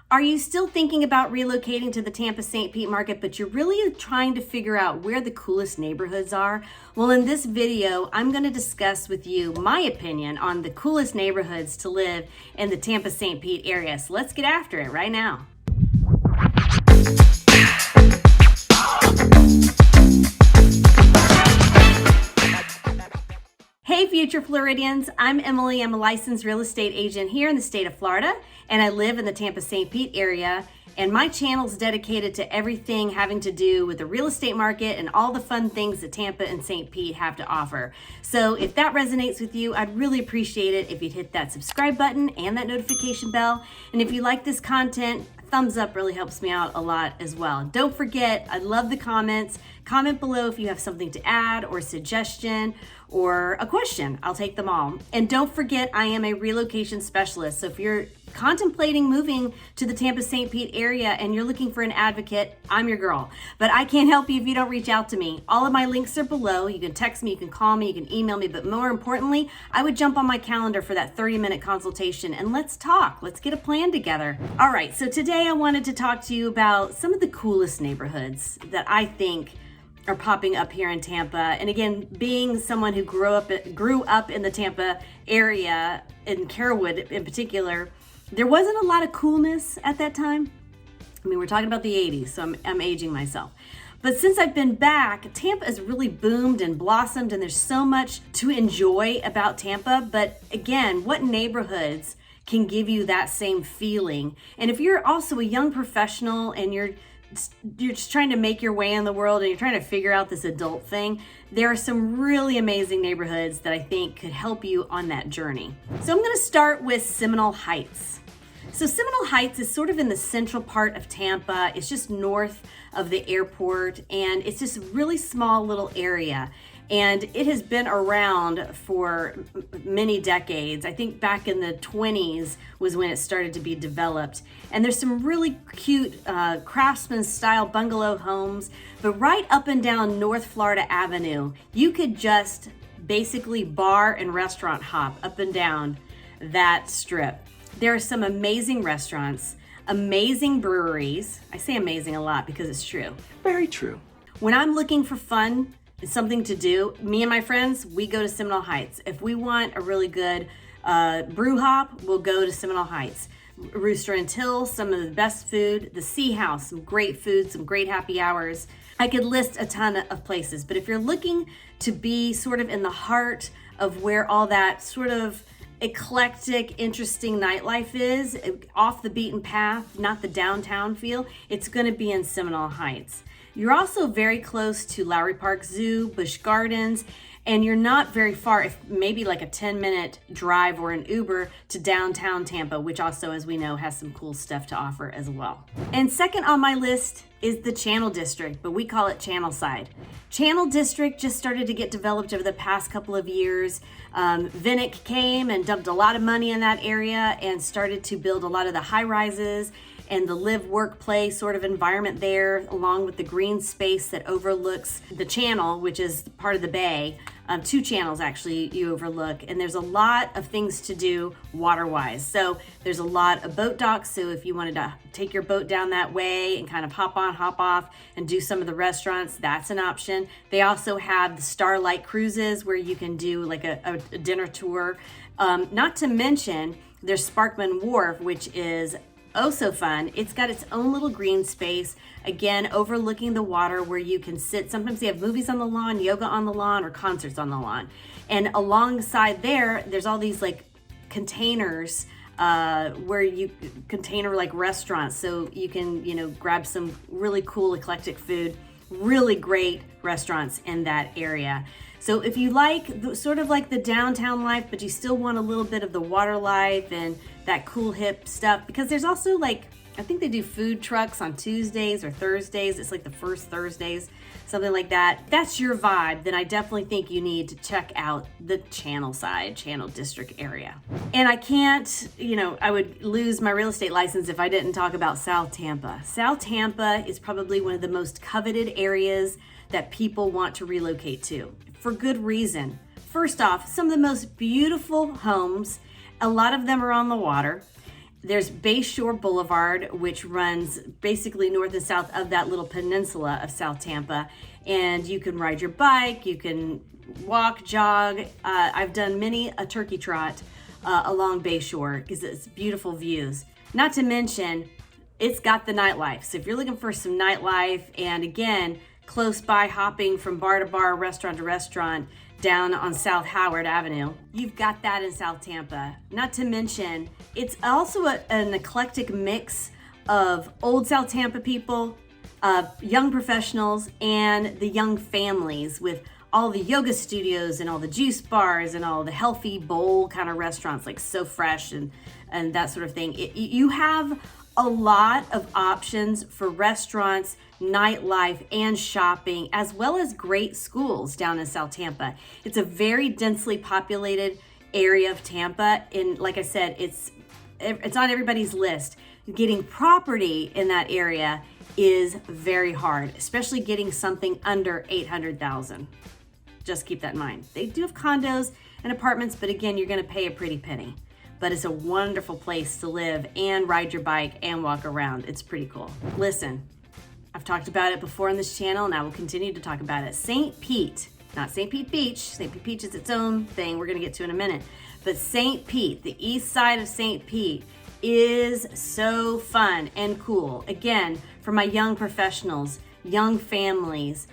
Are you still thinking about relocating to the Tampa St. Pete market, but you're really trying to figure out where the coolest neighborhoods are? Well, in this video, I'm going to discuss with you my opinion on the coolest neighborhoods to live in the Tampa St. Pete area. So let's get after it right now. Hey future Floridians, I'm Emily. I'm a licensed real estate agent here in the state of Florida, and I live in the Tampa St. Pete area. And my channel is dedicated to everything having to do with the real estate market and all the fun things that Tampa and St. Pete have to offer. So if that resonates with you, I'd really appreciate it if you'd hit that subscribe button and that notification bell. And if you like this content, thumbs up really helps me out a lot as well. Don't forget, I love the comments. Comment below if you have something to add or suggestion or a question. I'll take them all. And don't forget, I am a relocation specialist. So if you're contemplating moving to the Tampa St. Pete area and you're looking for an advocate, I'm your girl. But I can't help you if you don't reach out to me. All of my links are below. You can text me, you can call me, you can email me, but more importantly, I would jump on my calendar for that 30-minute consultation and let's talk. Let's get a plan together. All right, so today I wanted to talk to you about some of the coolest neighborhoods that I think are popping up here in Tampa. And again, being someone who grew up in the Tampa area, in Carrollwood in particular, there wasn't a lot of coolness at that time. I mean, we're talking about the 80s, so I'm aging myself. But since I've been back, Tampa has really boomed and blossomed, and there's so much to enjoy about Tampa. But again, what neighborhoods can give you that same feeling? And if you're also a young professional and you're just trying to make your way in the world and you're trying to figure out this adult thing, there are some really amazing neighborhoods that I think could help you on that journey. So I'm going to start with Seminole Heights. So Seminole Heights is sort of in the central part of Tampa. It's just north of the airport, and it's just a really small little area. And it has been around for many decades. I think back in the 20s was when it started to be developed. And there's some really cute craftsman style bungalow homes. But right up and down North Florida Avenue, you could just basically bar and restaurant hop up and down that strip. There are some amazing restaurants, amazing breweries. I say amazing a lot because it's true. Very true. When I'm looking for fun, it's something to do, me and my friends, we go to Seminole Heights. If we want a really good brew hop, we'll go to Seminole Heights. Rooster and Till, some of the best food. The Sea House, some great food, some great happy hours. I could list a ton of places, but if you're looking to be sort of in the heart of where all that sort of eclectic, interesting nightlife is, off the beaten path, not the downtown feel, it's gonna be in Seminole Heights. You're also very close to Lowry Park Zoo, Busch Gardens, and you're not very far, if maybe like a 10-minute drive or an Uber to downtown Tampa, which also, as we know, has some cool stuff to offer as well. And second on my list is the Channel District, but we call it Channel Side. Channel District just started to get developed over the past couple of years. Vinnick came and dumped a lot of money in that area and started to build a lot of the high rises and the live, work, play sort of environment there, along with the green space that overlooks the channel, which is part of the bay. Two channels actually you overlook, and there's a lot of things to do water-wise. So there's a lot of boat docks, so if you wanted to take your boat down that way and kind of hop on, hop off, and do some of the restaurants, that's an option. They also have the Starlight Cruises where you can do like a dinner tour. Not to mention, there's Sparkman Wharf, which is oh so fun. It's got its own little green space, again, overlooking the water where you can sit. Sometimes they have movies on the lawn, yoga on the lawn, or concerts on the lawn. And alongside there's all these like containers where you container like restaurants. So you can, grab some really cool eclectic food, really great restaurants in that area. So if you like sort of like the downtown life, but you still want a little bit of the water life and that cool hip stuff, because there's also like, I think they do food trucks on Tuesdays or Thursdays. It's like the first Thursdays, something like that. That's your vibe, then I definitely think you need to check out the Channel District area. And I can't, I would lose my real estate license if I didn't talk about South Tampa. South Tampa is probably one of the most coveted areas that people want to relocate to, for good reason. First off, some of the most beautiful homes, a lot of them are on the water. There's Bayshore Boulevard, which runs basically north and south of that little peninsula of South Tampa. And you can ride your bike, you can walk, jog. I've done many a turkey trot along Bayshore because it's beautiful views. Not to mention, it's got the nightlife. So if you're looking for some nightlife, and again, close by, hopping from bar to bar, restaurant to restaurant, down on South Howard Avenue, you've got that in South Tampa. Not to mention, it's also an eclectic mix of old South Tampa people, young professionals, and the young families, with all the yoga studios and all the juice bars and all the healthy bowl kind of restaurants like So Fresh and that sort of thing. You have a lot of options for restaurants, nightlife, and shopping, as well as great schools down in South Tampa. It's a very densely populated area of Tampa, and like I said, it's on everybody's list. Getting property in that area is very hard, especially getting something under $800,000. Just keep that in mind. They do have condos and apartments, but again, you're going to pay a pretty penny. But it's a wonderful place to live and ride your bike and walk around. It's pretty cool. Listen, I've talked about it before on this channel, and I will continue to talk about it. St. Pete, not St. Pete Beach. St. Pete Beach is its own thing we're gonna get to in a minute. But St. Pete, the east side of St. Pete, is so fun and cool. Again, for my young professionals, young families,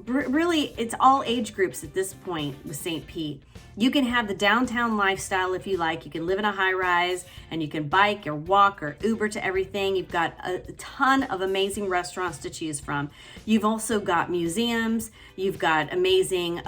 really, it's all age groups at this point with St. Pete. You can have the downtown lifestyle if you like. You can live in a high rise and you can bike or walk or Uber to everything. You've got a ton of amazing restaurants to choose from. You've also got museums. You've got amazing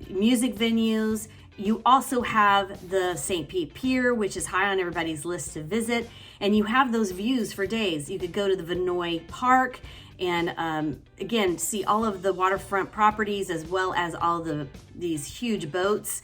music venues. You also have the St. Pete Pier, which is high on everybody's list to visit. And you have those views for days. You could go to the Vinoy Park and again, see all of the waterfront properties as well as all these huge boats.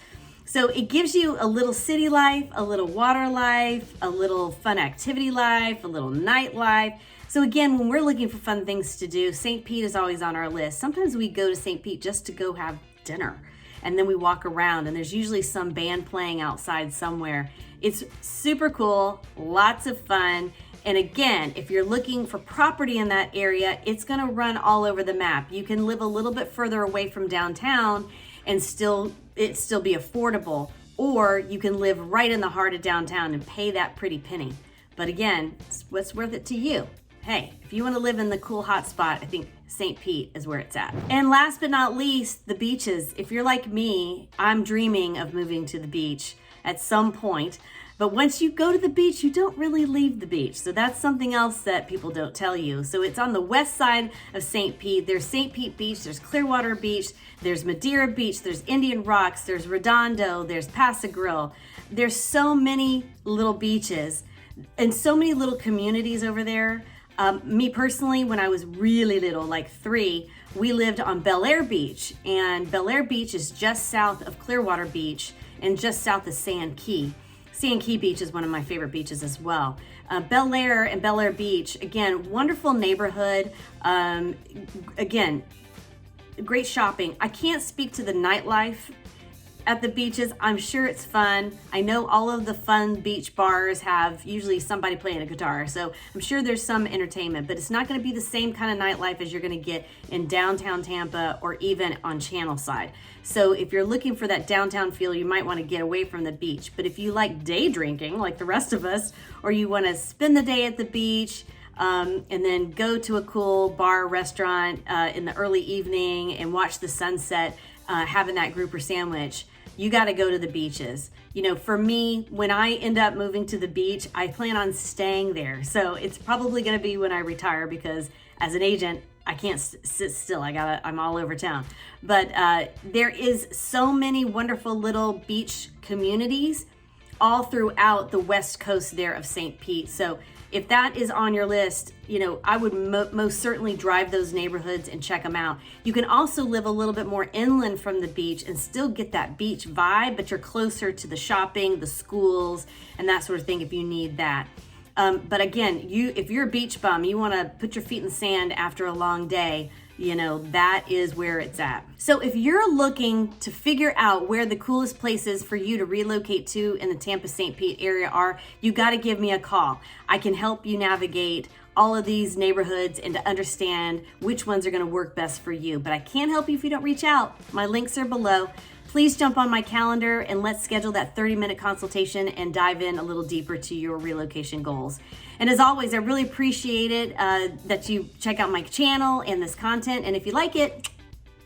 So it gives you a little city life, a little water life, a little fun activity life, a little nightlife. So again, when we're looking for fun things to do, St. Pete is always on our list. Sometimes we go to St. Pete just to go have dinner, and then we walk around, and there's usually some band playing outside somewhere. It's super cool, lots of fun. And again, if you're looking for property in that area, it's gonna run all over the map. You can live a little bit further away from downtown and still be affordable, or you can live right in the heart of downtown and pay that pretty penny. But again, it's what's worth it to you. Hey, if you wanna live in the cool hot spot, I think St. Pete is where it's at. And last but not least, the beaches. If you're like me, I'm dreaming of moving to the beach at some point. But once you go to the beach, you don't really leave the beach. So that's something else that people don't tell you. So it's on the west side of St. Pete. There's St. Pete Beach, there's Clearwater Beach, there's Madeira Beach, there's Indian Rocks, there's Redondo, there's Paso Grill. There's so many little beaches and so many little communities over there. Me personally, when I was really little, like 3, we lived on Bel Air Beach. And Bel Air Beach is just south of Clearwater Beach and just south of Sand Key. Sand Key Beach is one of my favorite beaches as well. Bel Air and Bel Air Beach, again, wonderful neighborhood. Again, great shopping. I can't speak to the nightlife at the beaches. I'm sure it's fun. I know all of the fun beach bars have usually somebody playing a guitar, so I'm sure there's some entertainment, but it's not gonna be the same kind of nightlife as you're gonna get in downtown Tampa or even on Channel Side. So if you're looking for that downtown feel, you might wanna get away from the beach. But if you like day drinking, like the rest of us, or you wanna spend the day at the beach, and then go to a cool bar, restaurant in the early evening and watch the sunset, having that grouper sandwich, you got to go to the beaches. You know, for me, when I end up moving to the beach, I plan on staying there. So it's probably going to be when I retire, because as an agent, I can't sit still. I'm all over town. But there is so many wonderful little beach communities all throughout the west coast there of St. Pete. So if that is on your list, you know, I would most certainly drive those neighborhoods and check them out. You can also live a little bit more inland from the beach and still get that beach vibe, but you're closer to the shopping, the schools, and that sort of thing if you need that. But again, if you're a beach bum, you want to put your feet in the sand after a long day, that is where it's at. So if you're looking to figure out where the coolest places for you to relocate to in the Tampa St. Pete area are, you got to give me a call. I can help you navigate all of these neighborhoods and to understand which ones are going to work best for you. But I can't help you if you don't reach out. My links are below. Please jump on my calendar and let's schedule that 30-minute consultation and dive in a little deeper to your relocation goals. And as always, I really appreciate it that you check out my channel and this content. And if you like it,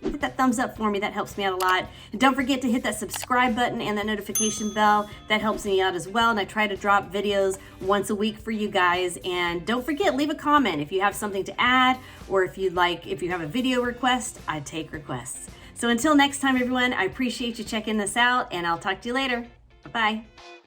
hit that thumbs up for me. That helps me out a lot. And don't forget to hit that subscribe button and that notification bell. That helps me out as well. And I try to drop videos once a week for you guys. And don't forget, leave a comment if you have something to add, or if you have a video request. I take requests. So until next time, everyone, I appreciate you checking this out, and I'll talk to you later. Bye-bye.